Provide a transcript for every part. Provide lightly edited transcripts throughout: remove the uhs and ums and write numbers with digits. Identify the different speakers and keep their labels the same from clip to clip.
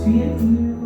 Speaker 1: 주의 긍휼과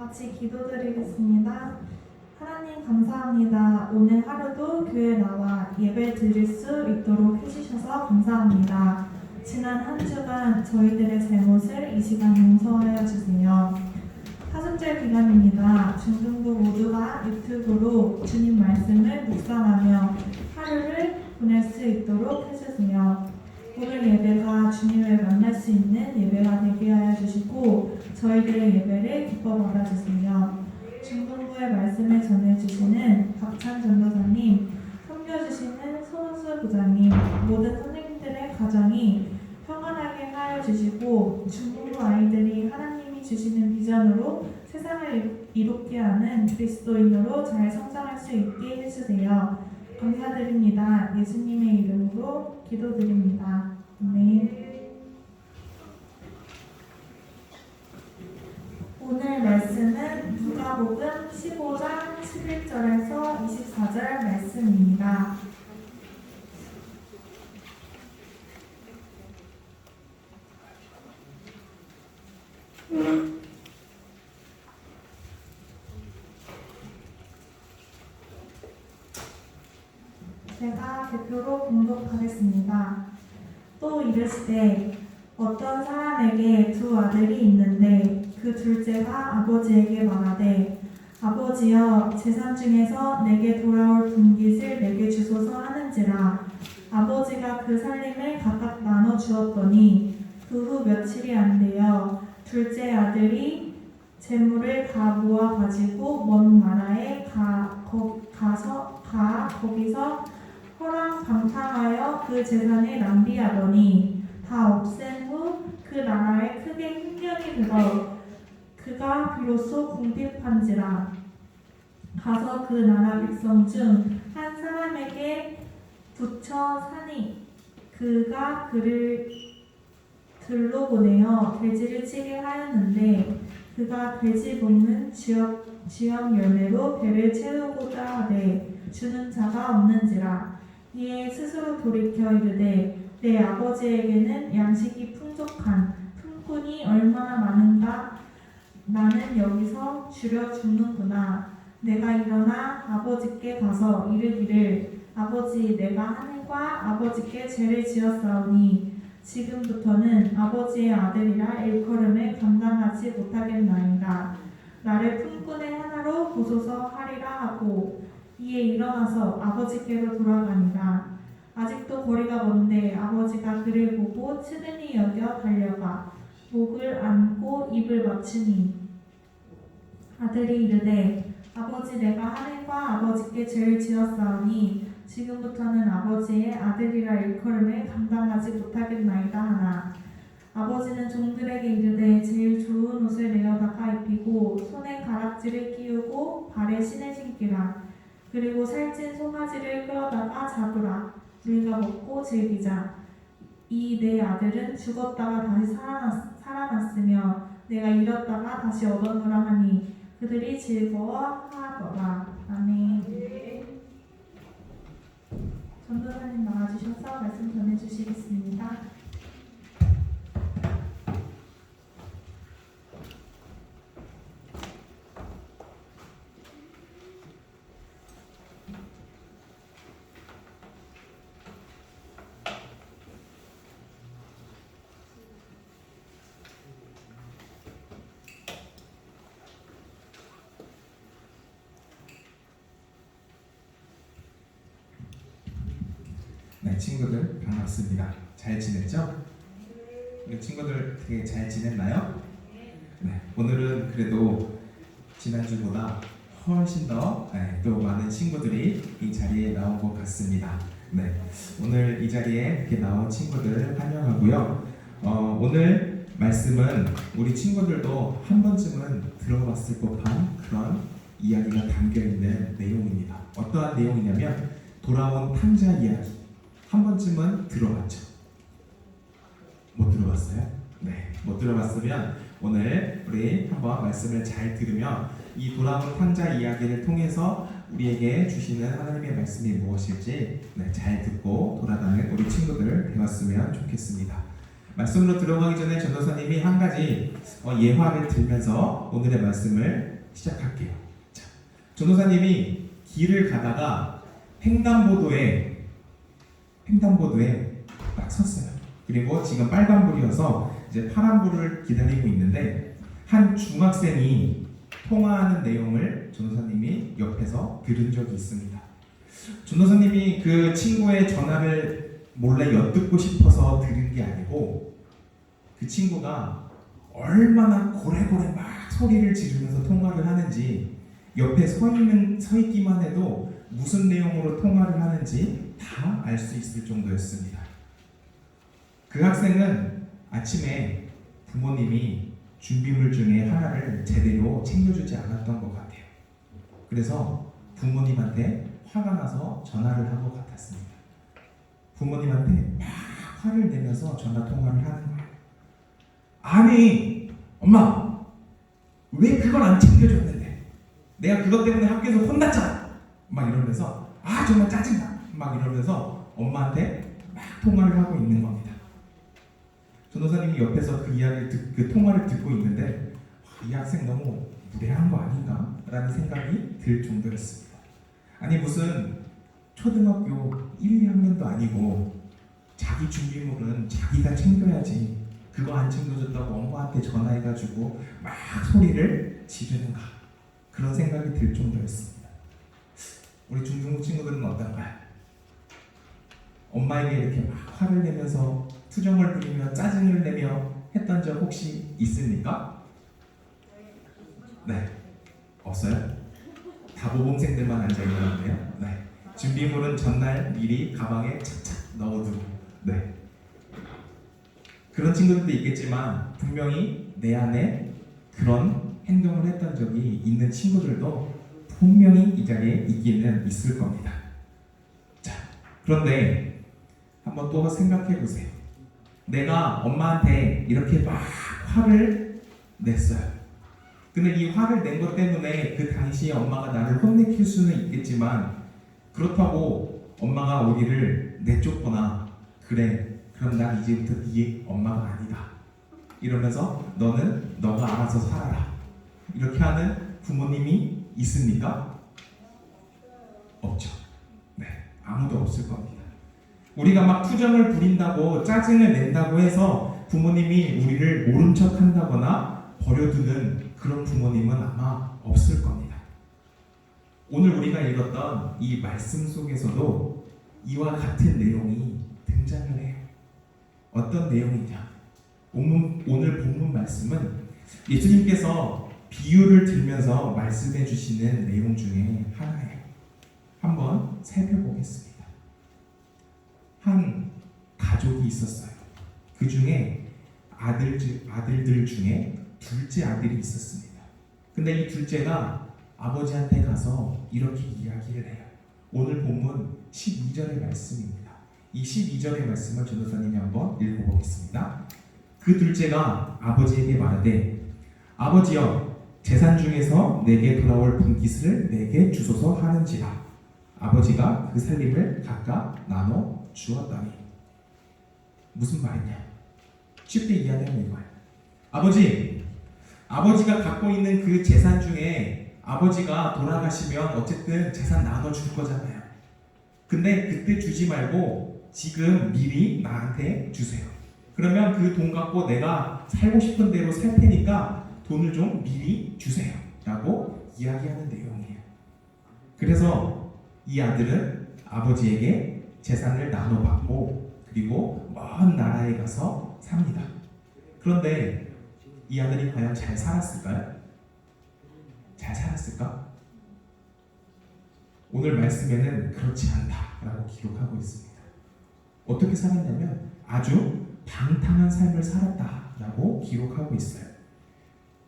Speaker 1: 같이 기도드리겠습니다. 하나님 감사합니다. 오늘 하루도 교회에 나와 예배 드릴 수 있도록 해주셔서 감사합니다. 지난 한 주간 저희들의 잘못을 이 시간 용서하여 주세요. 사순절 기간입니다. 중등부 모두가 유튜브로 주님 말씀을 묵상하며 하루를 보낼 수 있도록 해주세요. 오늘 예배가 주님을 만날 수 있는 예배가 되게 하여 주시고 저희들의 예배를 기뻐 받아주세요. 중등부의 말씀을 전해주시는 박찬 전도사님, 섬겨주시는 손은수 부장님, 모든 선생님들의 가정이 평안하게 하여 주시고 중등부 아이들이 하나님이 주시는 비전으로 세상을 이롭게 하는 그리스도인으로 잘 성장할 수 있게 해주세요. 감사드립니다. 예수님의 이름으로 기도드립니다. 아멘. 오늘 말씀은 누가복음 15장 11절에서 24절 말씀입니다. 제가 대표로 봉독하겠습니다. 또 이르시되 어떤 사람에게 두 아들이 있는데 그 둘째가 아버지에게 말하되 아버지여 재산 중에서 내게 돌아올 분깃을 내게 주소서 하는지라. 아버지가 그 살림을 각각 나눠 주었더니 그 후 며칠이 안 되어 둘째 아들이 재물을 다 모아 가지고 먼 나라에 거기서 허랑방탕하여 그 재산을 낭비하더니 다 없앤 후 그 나라에 크게 흉년이 들어 그가 비로소 궁핍한지라. 가서 그 나라 백성 중 한 사람에게 붙여 사니 그가 그를 들로 보내어 돼지를 치게 하였는데 그가 돼지 먹는 쥐염 열매로 배를 채우고자 하되 주는 자가 없는지라. 이에 스스로 돌이켜 이르되 내 아버지에게는 양식이 풍족한 품꾼이 얼마나 많은가. 나는 여기서 줄여 죽는구나. 내가 일어나 아버지께 가서 이르기를 아버지 내가 하늘과 아버지께 죄를 지었사오니 지금부터는 아버지의 아들이라 일컬음을 감당하지 못하겠나이다. 나를 품꾼의 하나로 보소서 하리라 하고 이에 일어나서 아버지께로 돌아가니라. 아직도 거리가 먼데 아버지가 그를 보고 측은히 여겨 달려가 목을 안고 입을 맞추니 아들이 이르되 아버지 내가 하늘과 아버지께 죄를 지었사오니 지금부터는 아버지의 아들이라 일컬음을 감당하지 못하겠나이다 하나. 아버지는 종들에게 이르되 제일 좋은 옷을 내어다가 입히고 손에 가락지를 끼우고 발에 신을 신기라. 그리고 살찐 송아지를 끌어다가 잡으라. 우리가 먹고 즐기자. 이 내 아들은 죽었다가 다시 살아났으며 내가 잃었다가 다시 얻었노라 하니 그들이 즐거워하더라. 아멘. 전도사님 나와주셔서 말씀 전해주시겠습니다.
Speaker 2: 네, 친구들 반갑습니다. 잘 지냈죠? 우리 친구들 되게 잘 지냈나요? 네, 오늘은 그래도 지난주보다 훨씬 더 또 많은 친구들이 이 자리에 나온 것 같습니다. 네, 오늘 이 자리에 이렇게 나온 친구들을 환영하고요. 오늘 말씀은 우리 친구들도 한 번쯤은 들어봤을 법한 그런 이야기가 담겨있는 내용입니다. 어떠한 내용이냐면 돌아온 탕자 이야기. 한 번쯤은 들어봤죠? 못 들어봤어요? 네, 못 들어봤으면 오늘 우리 한번 말씀을 잘 들으면 이 돌아온 탕자 이야기를 통해서 우리에게 주시는 하나님의 말씀이 무엇일지 잘 듣고 돌아가는 우리 친구들 되었으면 좋겠습니다. 말씀으로 들어가기 전에 전도사님이 한 가지 예화를 들면서 오늘의 말씀을 시작할게요. 자, 전도사님이 길을 가다가 횡단보도에 딱 섰어요. 그리고 지금 빨간불이어서 이제 파란불을 기다리고 있는데 한 중학생이 통화하는 내용을 전도사님이 옆에서 들은 적이 있습니다. 전도사님이 그 친구의 전화를 몰래 엿듣고 싶어서 들은 게 아니고 그 친구가 얼마나 고래고래 막 소리를 지르면서 통화를 하는지 옆에 서 있기만 해도 무슨 내용으로 통화를 하는지 다 알 수 있을 정도였습니다. 그 학생은 아침에 부모님이 준비물 중에 하나를 제대로 챙겨주지 않았던 것 같아요. 그래서 부모님한테 화가 나서 전화를 한 것 같았습니다. 부모님한테 막 화를 내면서 전화 통화를 하는 거예요. 아니, 엄마, 왜 그걸 안 챙겨줬는데? 내가 그것 때문에 학교에서 혼났잖아. 막 이러면서 정말 짜증나. 막 이러면서 엄마한테 막 통화를 하고 있는 겁니다. 전도사님이 옆에서 그 통화를 듣고 있는데 이 학생 너무 무례한 거 아닌가? 라는 생각이 들 정도였습니다. 아니 무슨 초등학교 1, 2학년도 아니고 자기 준비물은 자기가 챙겨야지. 그거 안 챙겨줬다고 엄마한테 전화해가지고 막 소리를 지르는가. 그런 생각이 들 정도였습니다. 우리 중등부 친구들은 어떤가요? 엄마에게 이렇게 막 화를 내면서 투정을 부리며 짜증을 내며 했던 적 혹시 있습니까? 네. 없어요? 다 모범생들만 앉아있는데요. 네. 준비물은 전날 미리 가방에 착착 넣어두고. 네. 그런 친구들도 있겠지만 분명히 내 안에 그런 행동을 했던 적이 있는 친구들도 분명히 이 자리에 있기는 있을 겁니다. 자, 그런데 한번 또 생각해 보세요. 내가 엄마한테 이렇게 막 화를 냈어요. 근데 이 화를 낸 것 때문에 그 당시에 엄마가 나를 혼내킬 수는 있겠지만 그렇다고 엄마가 우리를 내쫓거나 그래 그럼 난 이제부터 네 엄마가 아니다 이러면서 너는 너가 알아서 살아라 이렇게 하는 부모님이 있습니까? 없죠. 네, 아무도 없을 겁니다. 우리가 막 투정을 부린다고 짜증을 낸다고 해서 부모님이 우리를 모른 척 한다거나 버려두는 그런 부모님은 아마 없을 겁니다. 오늘 우리가 읽었던 이 말씀 속에서도 이와 같은 내용이 등장을 해요. 어떤 내용이냐? 오늘 본문 말씀은 예수님께서 비유를 들면서 말씀해 주시는 내용 중에 하나예요. 한번 살펴보겠습니다. 한 가족이 있었어요. 그 중에 아들들 중에 둘째 아들이 있었습니다. 근데 이 둘째가 아버지한테 가서 이렇게 이야기를 해요. 오늘 본문 12절의 말씀입니다. 이 12절의 말씀을 전도사님이 한번 읽어보겠습니다. 그 둘째가 아버지에게 말하되 아버지여 재산 중에서 내게 돌아올 분깃을 내게 주소서 하는지라. 아버지가 그 살림을 각각 나눠 주었다니. 무슨 말이냐? 쉽게 이야기하면 이거예요. 아버지가 갖고 있는 그 재산 중에 아버지가 돌아가시면 어쨌든 재산 나눠줄 거잖아요. 근데 그때 주지 말고 지금 미리 나한테 주세요. 그러면 그 돈 갖고 내가 살고 싶은 대로 살 테니까 돈을 좀 미리 주세요 라고 이야기하는 내용이에요. 그래서 이 아들은 아버지에게 재산을 나눠받고 그리고 먼 나라에 가서 삽니다. 그런데 이 아들이 과연 잘 살았을까요? 잘 살았을까? 오늘 말씀에는 그렇지 않다라고 기록하고 있습니다. 어떻게 살았냐면 아주 방탕한 삶을 살았다라고 기록하고 있어요.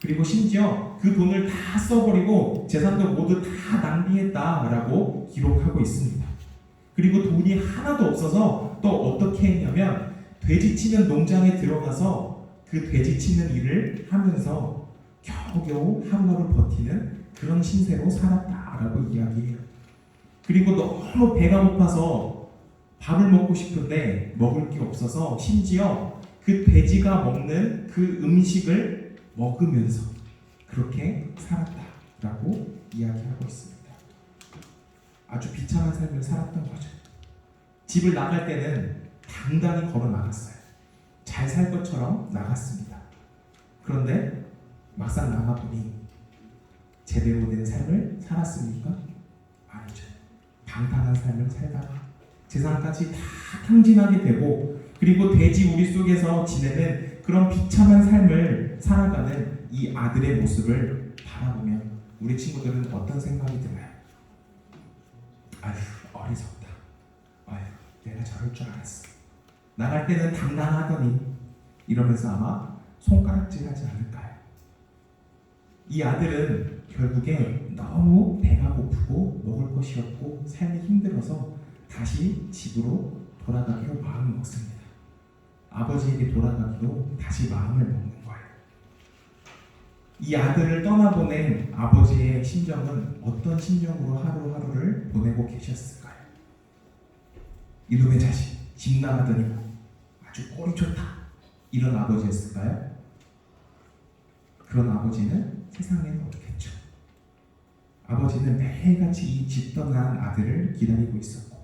Speaker 2: 그리고 심지어 그 돈을 다 써버리고 재산도 모두 다 낭비했다라고 기록하고 있습니다. 그리고 돈이 하나도 없어서 또 어떻게 했냐면 돼지 치는 농장에 들어가서 그 돼지 치는 일을 하면서 겨우겨우 하루하루 버티는 그런 신세로 살았다라고 이야기해요. 그리고 너무 배가 고파서 밥을 먹고 싶은데 먹을 게 없어서 심지어 그 돼지가 먹는 그 음식을 먹으면서 그렇게 살았다라고 이야기하고 있습니다. 아주 비참한 삶을 살았던 거죠. 집을 나갈 때는 당당히 걸어 나갔어요. 잘 살 것처럼 나갔습니다. 그런데 막상 나가보니 제대로 된 삶을 살았습니까? 아니죠. 방탕한 삶을 살다가 재산까지 다 탕진하게 되고 그리고 돼지 우리 속에서 지내는 그런 비참한 삶을 살아가는 이 아들의 모습을 바라보면 우리 친구들은 어떤 생각이 드나요? 아휴 어리석다. 아휴 내가 저럴 줄 알았어. 나갈 때는 당당하더니 이러면서 아마 손가락질하지 않을까요? 이 아들은 결국에 너무 배가 고프고 먹을 것이 없고 삶이 힘들어서 다시 집으로 돌아가기로 마음을 먹습니다. 아버지에게 돌아가기로 다시 마음을 먹는 거예요. 이 아들을 떠나보낸 아버지의 심정은 어떤 심정으로 하루하루를 보내고 계셨을까요? 이놈의 자식 집 나가더니 아주 꼴이 좋다 이런 아버지였을까요? 그런 아버지는 세상에는 없겠죠. 아버지는 매일같이 이 집 떠난 아들을 기다리고 있었고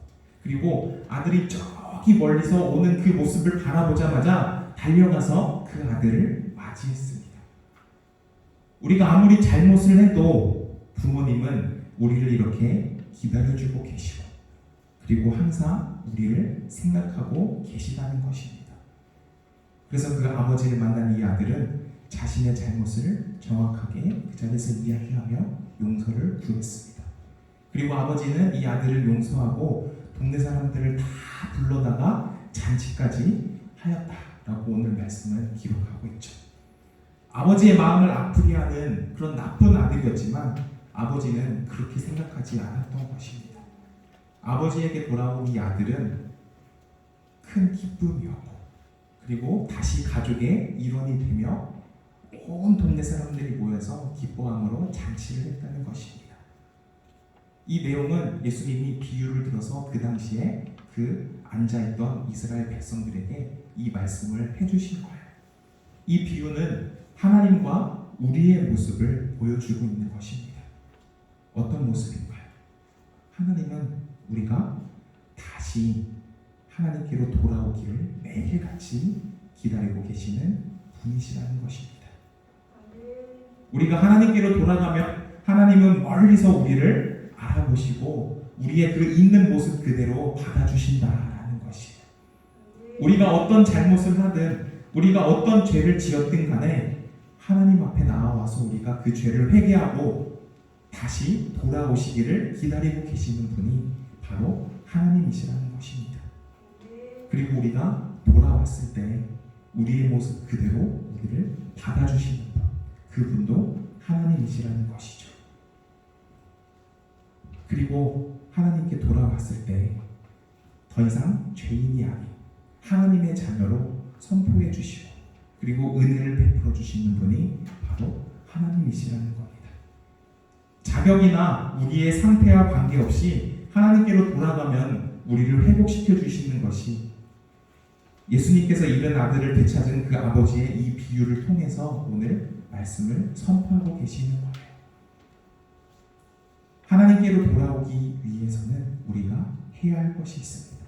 Speaker 2: 그리고 아들이 저기 멀리서 오는 그 모습을 바라보자마자 달려가서 그 아들을 맞이했습니다. 우리가 아무리 잘못을 해도 부모님은 우리를 이렇게 기다려주고 계시고 그리고 항상 우리를 생각하고 계시다는 것입니다. 그래서 그 아버지를 만난 이 아들은 자신의 잘못을 정확하게 그 자리에서 이야기하며 용서를 구했습니다. 그리고 아버지는 이 아들을 용서하고 동네 사람들을 다 불러다가 잔치까지 하였다라고 오늘 말씀을 기록하고 있죠. 아버지의 마음을 아프게 하는 그런 나쁜 아들이었지만 아버지는 그렇게 생각하지 않았던 것입니다. 아버지에게 돌아온 이 아들은 큰 기쁨이었고 그리고 다시 가족의 일원이 되며 온 동네 사람들이 모여서 기뻐함으로 잔치를 했다는 것입니다. 이 내용은 예수님이 비유를 들어서 그 당시에 그 앉아있던 이스라엘 백성들에게 이 말씀을 해주신 거예요. 이 비유는 하나님과 우리의 모습을 보여주고 있는 것입니다. 어떤 모습인가요? 하나님은 우리가 다시 하나님께로 돌아오기를 매일같이 기다리고 계시는 분이시라는 것입니다. 우리가 하나님께로 돌아가면 하나님은 멀리서 우리를 알아보시고 우리의 그 있는 모습 그대로 받아주신다라는 것이에요. 우리가 어떤 잘못을 하든 우리가 어떤 죄를 지었든 간에 하나님 앞에 나와서 우리가 그 죄를 회개하고 다시 돌아오시기를 기다리고 계시는 분이 바로 하나님이시라는 것입니다. 그리고 우리가 돌아왔을 때 우리의 모습 그대로 우리를 받아주시는 분, 그분도 하나님이시라는 것이죠. 그리고 하나님께 돌아왔을 때 더 이상 죄인이 아닌 하나님의 자녀로 선포해 주시고 그리고 은혜를 베풀어 주시는 분이 바로 하나님이시라는 겁니다. 자격이나 우리의 상태와 관계없이 하나님께로 돌아가면 우리를 회복시켜 주시는 것이 예수님께서 잃은 아들을 되찾은 그 아버지의 이 비유를 통해서 오늘 말씀을 선포하고 계시는 거예요. 하나님께로 돌아오기 위해서는 우리가 해야 할 것이 있습니다.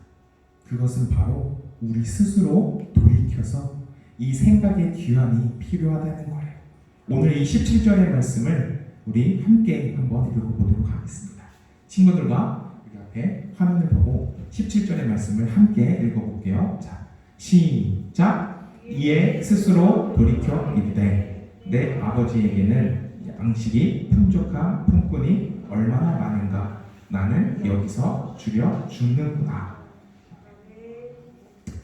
Speaker 2: 그것은 바로 우리 스스로 돌이켜서 이 생각의 귀환이 필요하다는 거예요. 오늘 이 17절의 말씀을 우리 함께 한번 읽어보도록 하겠습니다. 친구들과 우리 앞에 화면을 보고 17절의 말씀을 함께 읽어볼게요. 자, 시작. 이에 스스로 돌이켜 이르되 내 아버지에게는 양식이 풍족한 품꾼이 얼마나 많은가. 나는 여기서 줄여 죽는구나.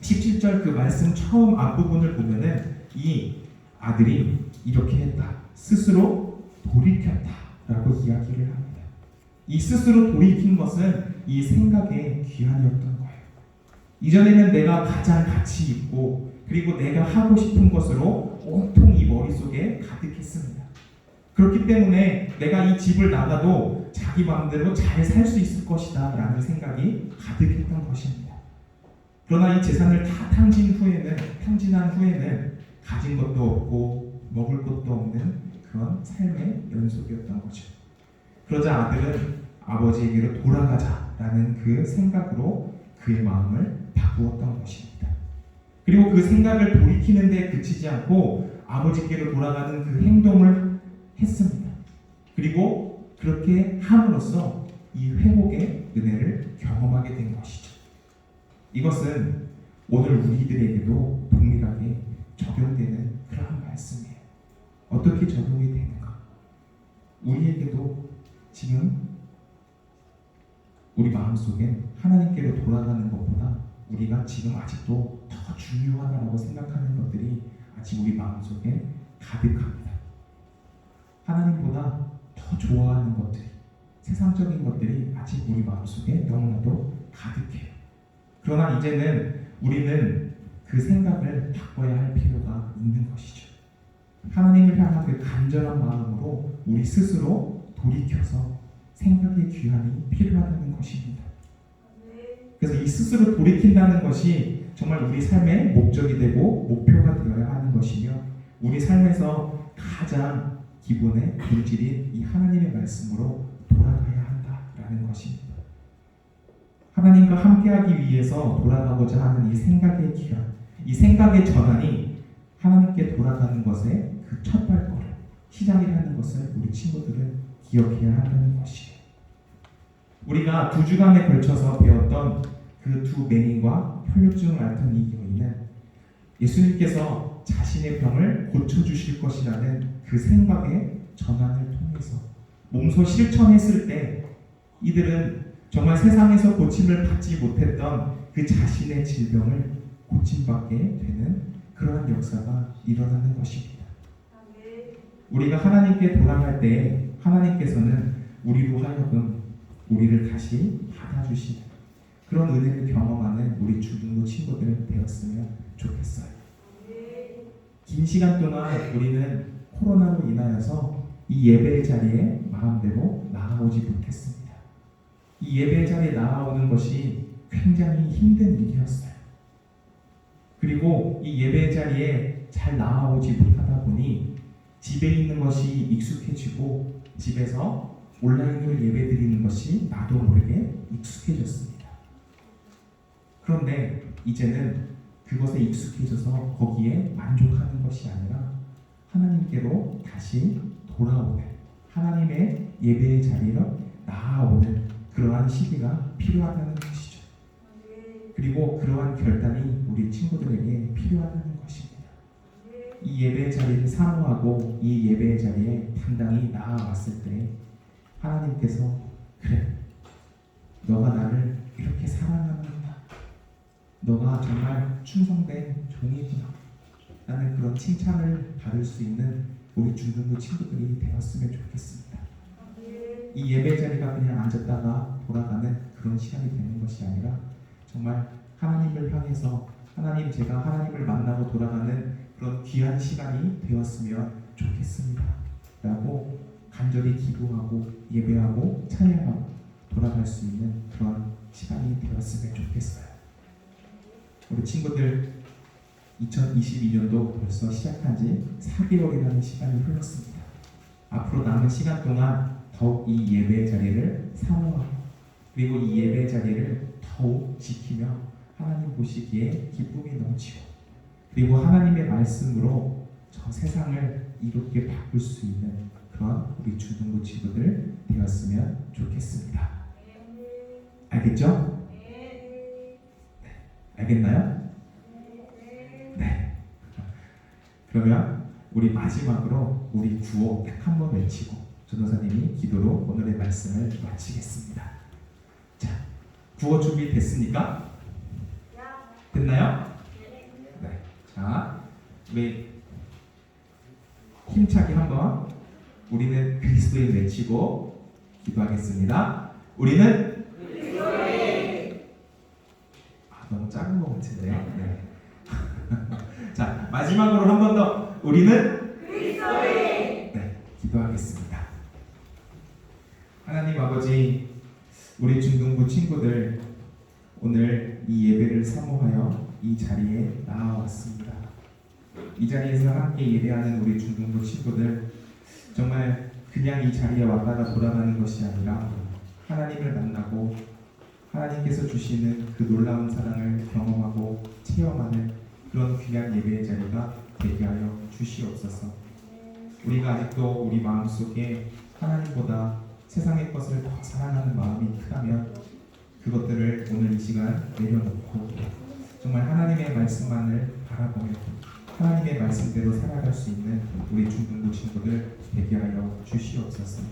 Speaker 2: 17절 그 말씀 처음 앞부분을 보면은 이 아들이 이렇게 했다. 스스로 돌이켰다 라고 이야기를 합니다. 이 스스로 돌이킨 것은 이 생각의 귀환이었던 거예요. 이전에는 내가 가장 가치 있고 그리고 내가 하고 싶은 것으로 온통 이 머릿속에 가득했습니다. 그렇기 때문에 내가 이 집을 나가도 자기 마음대로 잘 살 수 있을 것이다 라는 생각이 가득했던 것입니다. 그러나 이 재산을 다 탕진한 후에는 가진 것도 없고 먹을 것도 없는 그런 삶의 연속이었던 거죠. 그러자 아들은 아버지에게로 돌아가자라는 그 생각으로 그의 마음을 바꾸었던 것입니다. 그리고 그 생각을 돌이키는 데 그치지 않고 아버지께로 돌아가는 그 행동을 했습니다. 그리고 그렇게 함으로써 이 회복의 은혜를 경험하게 된 것이죠. 이것은 오늘 우리들에게도 동일하게 적용되는 그런 말씀이에요. 어떻게 적용이 되는가? 우리에게도 지금 우리 마음속엔 하나님께로 돌아가는 것보다 우리가 지금 아직도 더 중요하다고 생각하는 것들이 아직 우리 마음속에 가득합니다. 하나님보다 더 좋아하는 것들이, 세상적인 것들이 아직 우리 마음속에 너무나도 가득해요. 그러나 이제는 우리는 그 생각을 바꿔야 할 필요가 있는 것이죠. 하나님을 향한 그 간절한 마음으로 우리 스스로 돌이켜서 생각의 귀환이 필요하다는 것입니다. 그래서 이 스스로 돌이킨다는 것이 정말 우리 삶의 목적이 되고 목표가 되어야 하는 것이며 우리 삶에서 가장 기본의 본질인 이 하나님의 말씀으로 돌아가야 한다라는 것입니다. 하나님과 함께하기 위해서 돌아가고자 하는 이 생각의 기현, 이 생각의 전환이 하나님께 돌아가는 것의 그 첫 발걸음, 시작이라는 것을 우리 친구들은 기억해야 한다는 것이에요. 우리가 2주간에 걸쳐서 배웠던 그 두 맹인과 혈루증을 앓던 이 여인은 예수님께서 자신의 병을 고쳐주실 것이라는 그 생각의 전환을 통해서 몸소 실천했을 때 이들은 정말 세상에서 고침을 받지 못했던 그 자신의 질병을 고침받게 되는 그러한 역사가 일어나는 것입니다. 우리가 하나님께 돌아갈 때 하나님께서는 우리로 하여금 우리를 다시 받아주시는 그런 은혜를 경험하는 우리 중등부 친구들 되었으면 좋겠어요. 긴 시간 동안 우리는 코로나로 인하여서 이 예배의 자리에 마음대로 나아오지 못했습니다. 이 예배의 자리에 나아오는 것이 굉장히 힘든 일이었어요. 그리고 이 예배의 자리에 잘 나아오지 못하다 보니 집에 있는 것이 익숙해지고 집에서 온라인으로 예배 드리는 것이 나도 모르게 익숙해졌습니다. 그런데 이제는 그것에 익숙해져서 거기에 만족하는 것이 아니라 하나님께로 다시 돌아오는 하나님의 예배의 자리로 나아오는 그러한 시기가 필요하다는 것이죠. 그리고 그러한 결단이 우리 친구들에게 필요하다는 것입니다. 이 예배의 자리를 사모하고 이 예배의 자리에 당당히 나아왔을 때 하나님께서 그래, 너가 나를 이렇게 사랑하는구나, 너가 정말 충성된 종이구나 라는 그런 칭찬을 받을 수 있는 우리 중등부 친구들이 되었으면 좋겠습니다. 이 예배 자리가 그냥 앉았다가 돌아가는 그런 시간이 되는 것이 아니라 정말 하나님을 향해서 하나님, 제가 하나님을 만나고 돌아가는 그런 귀한 시간이 되었으면 좋겠습니다 라고 간절히 기도하고 예배하고 찬양하고 돌아갈 수 있는 그런 시간이 되었으면 좋겠어요. 우리 친구들 2022년도 벌써 시작한 지 4개월이라는 시간이 흘렀습니다. 앞으로 남은 시간 동안 더욱 이 예배의 자리를 사모하고 그리고 이 예배의 자리를 더욱 지키며 하나님 보시기에 기쁨이 넘치고 그리고 하나님의 말씀으로 저 세상을 이롭게 바꿀 수 있는 그런 우리 중등부 친구들 되었으면 좋겠습니다. 알겠죠? 네. 알겠나요? 네. 그러면 우리 마지막으로 우리 구호 딱 한 번 외치고 전도사님이 기도로 오늘의 말씀을 마치겠습니다. 자, 구호 준비 됐습니까? 됐나요? 네. 자, 우리 힘차게 한번 우리는 그리스도인 외치고 기도하겠습니다. 우리는 그리스도인. 너무 작은 것 같은데요. 네. 자, 마지막으로 한 번 더 우리는 그리스도인. 네, 기도하겠습니다. 하나님 아버지, 우리 중등부 친구들 오늘 이 예배를 사모하여 이 자리에 나아왔습니다. 이 자리에서 함께 예배하는 우리 중등부 친구들 정말 그냥 이 자리에 왔다가 돌아가는 것이 아니라 하나님을 만나고 하나님께서 주시는 그 놀라운 사랑을 경험하고 체험하는 그런 귀한 예배의 자리가 되게 하여 주시옵소서. 우리가 아직도 우리 마음속에 하나님보다 세상의 것을 더 사랑하는 마음이 크다면 그것들을 오늘 이 시간 내려놓고 정말 하나님의 말씀만을 바라보며 하나님의 말씀대로 살아갈 수 있는 우리 중등부 친구들 되게 하여 주시옵소서.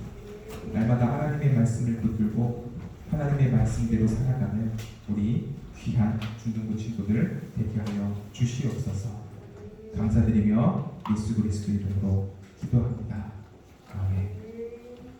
Speaker 2: 날마다 하나님의 말씀을 붙들고 하나님의 말씀대로 살아가는 우리 귀한 중등부 친구들 되게 하여 주시옵소서. 감사드리며 예수 그리스도 이름으로 기도합니다.